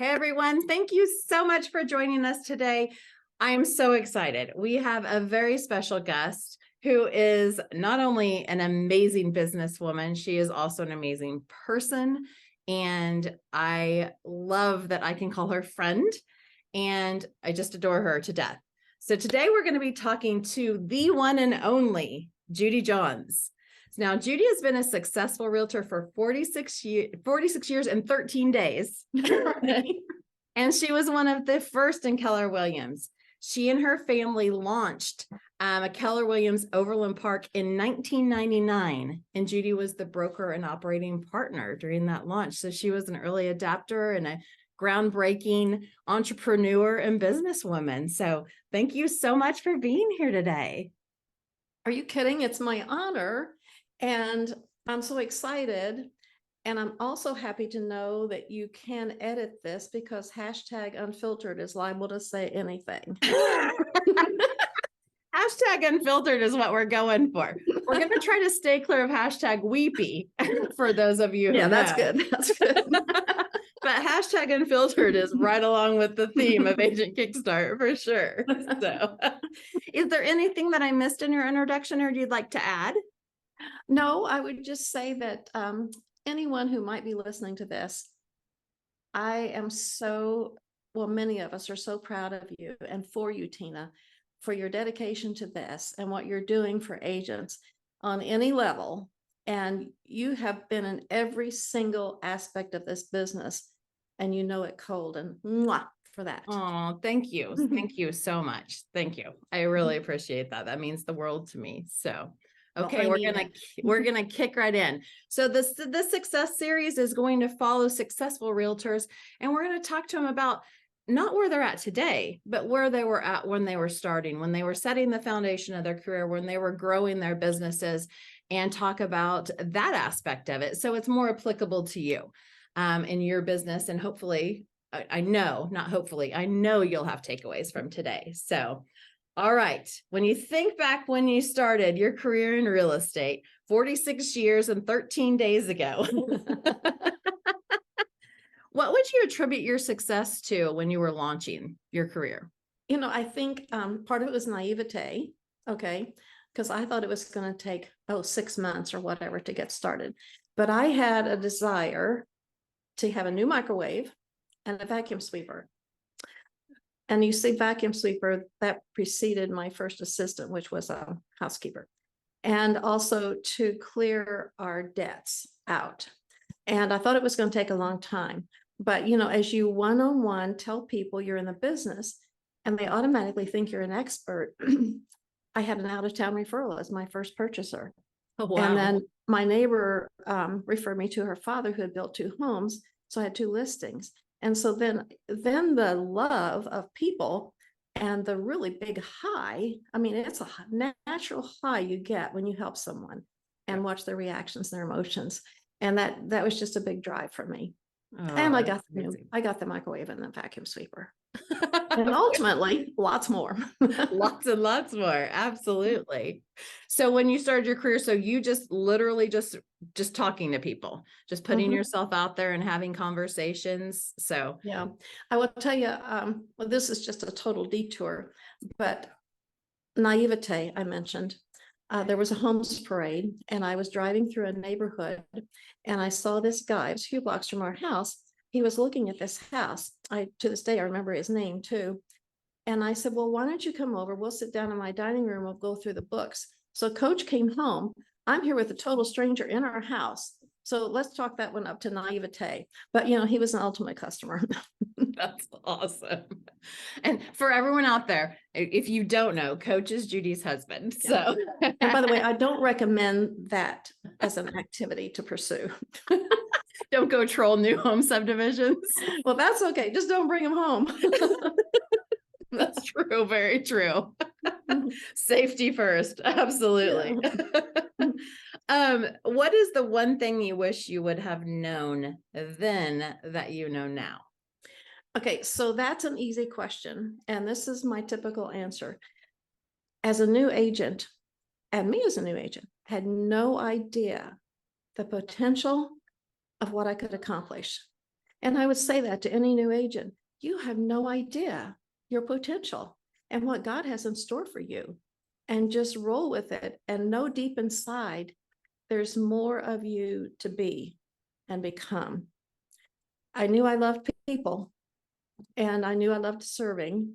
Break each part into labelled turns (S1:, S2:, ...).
S1: Hey everyone, thank you so much for joining us today. I am so excited. We have a very special guest who is not only an amazing businesswoman, she is also an amazing person. And I love that I can call her friend, and I just adore her to death. So today we're going to be talking to the one and only Judy Johns. Now, Judy has been a successful realtor for 46 years and 13 days. And she was one of the first in Keller Williams. She and her family launched a Keller Williams Overland Park in 1999. And Judy was the broker and operating partner during that launch. So she was an early adapter and a groundbreaking entrepreneur and businesswoman. So thank you so much for being here today.
S2: Are you kidding? It's my honor. And I'm so excited. And I'm also happy to know that you can edit this because #unfiltered is liable to say anything.
S1: #unfiltered is what we're going for. We're going to try to stay clear of #weepy for those of you who know.
S2: That's good. That's good.
S1: But #unfiltered is right along with the theme of Agent Kickstart for sure. So is there anything that I missed in your introduction or you'd like to add?
S2: No, I would just say that anyone who might be listening to this, I am many of us are so proud of you and for you, Tina, for your dedication to this and what you're doing for agents on any level. And you have been in every single aspect of this business and you know it cold, and mwah for that.
S1: Oh, thank you. Thank you so much. Thank you. I really appreciate that. That means the world to me. So okay, we're gonna kick right in. So this success series is going to follow successful realtors, and we're going to talk to them about not where they're at today, but where they were at when they were starting, when they were setting the foundation of their career, when they were growing their businesses, and talk about that aspect of it. So it's more applicable to you in your business, and hopefully, I know you'll have takeaways from today. So all right. When you think back when you started your career in real estate 46 years and 13 days ago, what would you attribute your success to when you were launching your career?
S2: I think part of it was naivete, okay, because I thought it was going to take 6 months or whatever to get started. But I had a desire to have a new microwave and a vacuum sweeper. And you see vacuum sweeper, that preceded my first assistant, which was a housekeeper, and also to clear our debts out. And I thought it was going to take a long time. But, as you one-on-one tell people you're in the business and they automatically think you're an expert, I had an out-of-town referral as my first purchaser.
S1: Oh, wow.
S2: And then my neighbor referred me to her father who had built 2 homes. So I had 2 listings. And so then the love of people and the really big high, I mean, it's a natural high you get when you help someone and watch their reactions, their emotions. And that was just a big drive for me.
S1: Oh,
S2: and I got the microwave and the vacuum sweeper. And ultimately, lots more.
S1: Lots and lots more. Absolutely. So when you started your career, so you just literally just talking to people, just putting yourself out there and having conversations. So
S2: yeah, I will tell you, well, this is just a total detour, but naivete, I mentioned. There was a homes parade and I was driving through a neighborhood and I saw this guy, it was a few blocks from our house. He was looking at this house. To this day, I remember his name too. And I said, well, why don't you come over? We'll sit down in my dining room. We'll go through the books. So Coach came home. I'm here with a total stranger in our house. So let's talk that one up to naivete. But, he was an ultimate customer.
S1: That's awesome. And for everyone out there, if you don't know, Coach is Judy's husband. So,
S2: and by the way, I don't recommend that as an activity to pursue.
S1: Don't go troll new home subdivisions.
S2: Well, that's okay. Just don't bring them home.
S1: That's true. Very true. Safety first. Absolutely. Yeah. What is the one thing you wish you would have known then that you know now?
S2: Okay, so that's an easy question. And this is my typical answer. As a new agent, and me as a new agent, had no idea the potential of what I could accomplish. And I would say that to any new agent. You have no idea your potential and what God has in store for you. And just roll with it and know deep inside there's more of you to be and become. I knew I loved people and I knew I loved serving.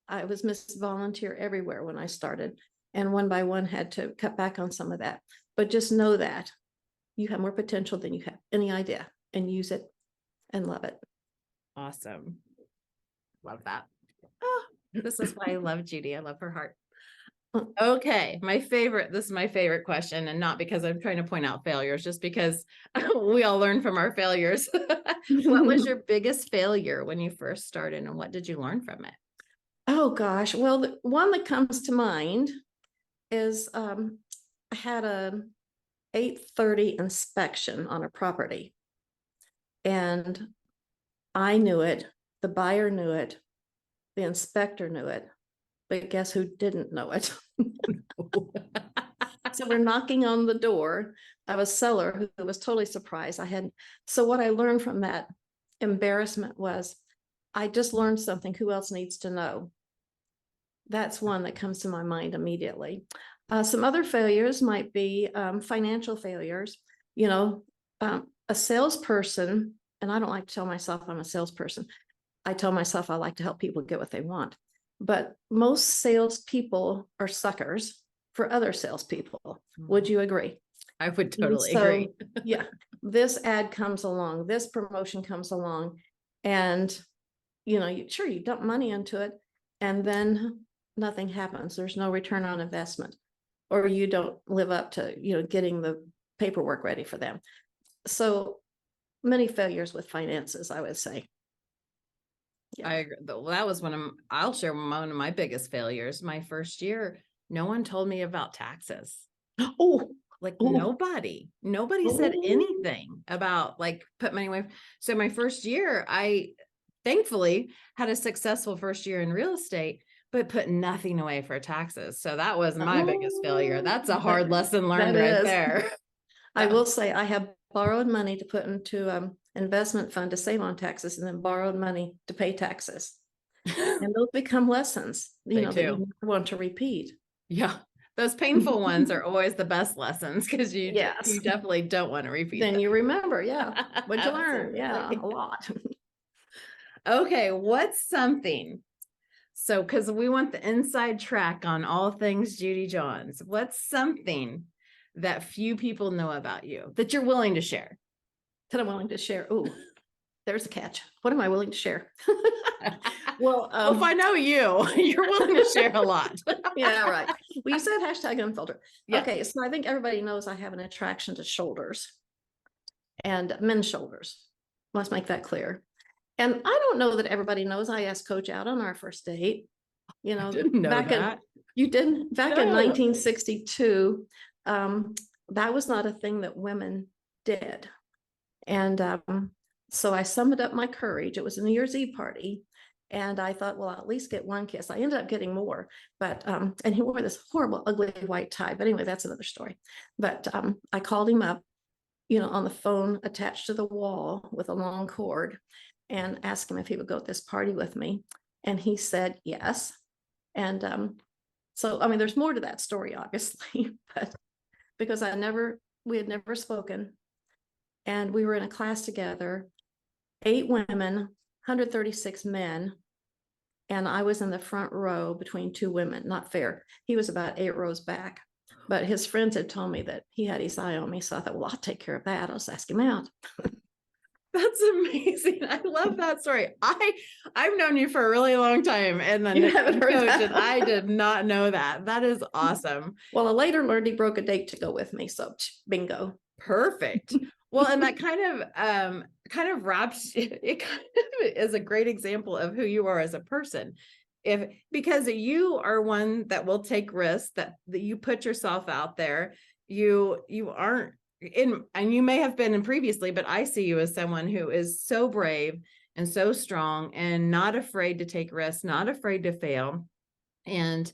S2: I was Miss Volunteer everywhere when I started, and one by one had to cut back on some of that. But just know that you have more potential than you have any idea, and use it and love it.
S1: Awesome. Love that. Oh, this is why I love Judy. I love her heart. Okay, this is my favorite question, and not because I'm trying to point out failures, just because we all learn from our failures. What was your biggest failure when you first started, and what did you learn from it?
S2: Oh gosh. Well, the one that comes to mind is I had a 8:30 inspection on a property, and I knew it, the buyer knew it, the inspector knew it, but guess who didn't know it? So we're knocking on the door of a seller who was totally surprised. So what I learned from that embarrassment was, I just learned something. Who else needs to know? That's one that comes to my mind immediately. Some other failures might be financial failures. A salesperson, and I don't like to tell myself I'm a salesperson. I tell myself I like to help people get what they want. But most salespeople are suckers for other salespeople. Would you agree?
S1: I would totally agree.
S2: Yeah, this ad comes along, this promotion comes along, and you dump money into it, and then nothing happens. There's no return on investment, or you don't live up to getting the paperwork ready for them. So many failures with finances, I would say.
S1: Yeah. I agree. Well, that was I'll share one of my biggest failures. My first year, no one told me about taxes.
S2: Oh,
S1: nobody said anything about put money away. So my first year, I thankfully had a successful first year in real estate, but put nothing away for taxes. So that was my biggest failure. That's a hard lesson learned right there.
S2: I will say I have borrowed money to put into investment fund to save on taxes, and then borrowed money to pay taxes. And those become lessons, that you want to repeat.
S1: Yeah. Those painful ones are always the best lessons, because you definitely don't want to repeat
S2: them.
S1: Then
S2: you remember, what'd you learn? Yeah, a lot.
S1: Okay, what's something? So, because we want the inside track on all things Judy Johns, what's something that few people know about you that you're willing to share?
S2: That I'm willing to share. Oh, there's a catch. What am I willing to share? Well,
S1: if I know you, you're willing to share a lot.
S2: Yeah, right. Well, you said hashtag unfiltered. Yeah. Okay, so I think everybody knows I have an attraction to shoulders and men's shoulders. Let's make that clear. And I don't know that everybody knows I asked Coach out on our first date.
S1: I didn't know that.
S2: You didn't? Back in 1962, that was not a thing that women did. And so I summoned up my courage. It was a New Year's Eve party. And I thought, well, I'll at least get one kiss. I ended up getting more, but, and he wore this horrible, ugly white tie. But anyway, that's another story. But I called him up, on the phone attached to the wall with a long cord, and asked him if he would go to this party with me. And he said yes. And so, I mean, there's more to that story, obviously, but because we had never spoken. And we were in a class together, 8 women, 136 men. And I was in the front row between 2 women. Not fair. He was about 8 rows back. But his friends had told me that he had his eye on me. So I thought, well, I'll take care of that. I'll just ask him out.
S1: That's amazing. I love that story. I've known you for a really long time, and then Coach, and I did not know that. That is awesome.
S2: Well, I later learned he broke a date to go with me. So bingo.
S1: Perfect. Well, and that kind of wraps it kind of is a great example of who you are as a person. Because you are one that will take risks, that you put yourself out there. You aren't and you may have been in previously, but I see you as someone who is so brave and so strong and not afraid to take risks, not afraid to fail. And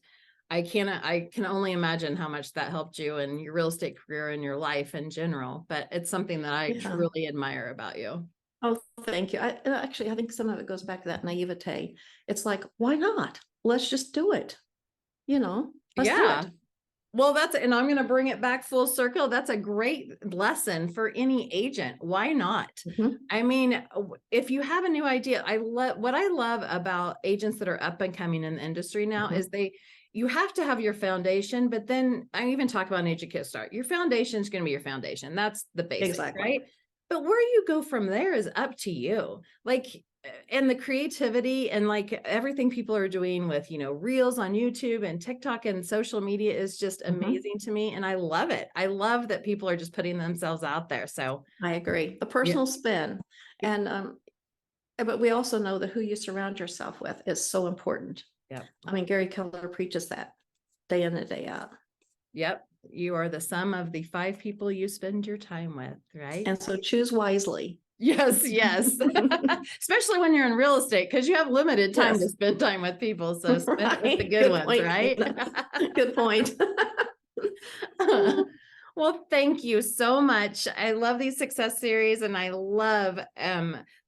S1: I can only imagine how much that helped you in your real estate career and your life in general, but it's something that I truly admire about you.
S2: Oh, thank you. Actually, I think some of it goes back to that naivete. It's like, why not? Let's just do it. Let's do
S1: Yeah.
S2: it.
S1: Well, and I'm going to bring it back full circle. That's a great lesson for any agent. Why not?
S2: Mhm.
S1: I mean, if you have a new idea, what I love about agents that are up and coming in the industry now
S2: Mhm.
S1: is you have to have your foundation, but then I even talk about an agent kit start. Your foundation is going to be your foundation. That's the basics,
S2: Exactly.
S1: right? But where you go from there is up to you. Like, and the creativity and like everything people are doing with, reels on YouTube and TikTok and social media is just
S2: Mhm.
S1: amazing to me. And I love it. I love that people are just putting themselves out there. So
S2: I agree. The
S1: yeah.
S2: personal spin. And but we also know that who you surround yourself with is so important.
S1: Yep.
S2: I mean, Gary Keller preaches that day in and day out.
S1: Yep. You are the sum of the 5 people you spend your time with, right?
S2: And so choose wisely.
S1: Yes, yes. Especially when you're in real estate, because you have limited time to
S2: Yes.
S1: spend time with people. So spend it with the
S2: Right.
S1: good
S2: Good
S1: ones,
S2: point,
S1: right?
S2: Dana. Good point.
S1: Well, thank you so much. I love these success series and I love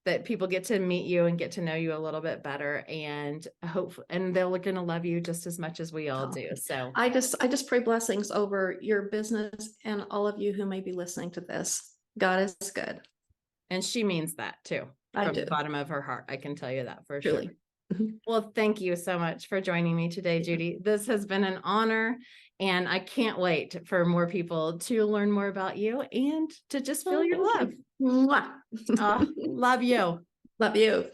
S1: that people get to meet you and get to know you a little bit better and they're going to love you just as much as we all do. So
S2: I just pray blessings over your business and all of you who may be listening to this. God is good.
S1: and she means that too,
S2: I
S1: from
S2: do,
S1: the bottom of her heart. I can tell you that for sure.
S2: truly.
S1: Well, thank you so much for joining me today, Judy. This has been an honor, and I can't wait for more people to learn more about you and to just feel
S2: Oh,
S1: your
S2: thank
S1: love.
S2: you. Mwah.
S1: Love you.
S2: Love you.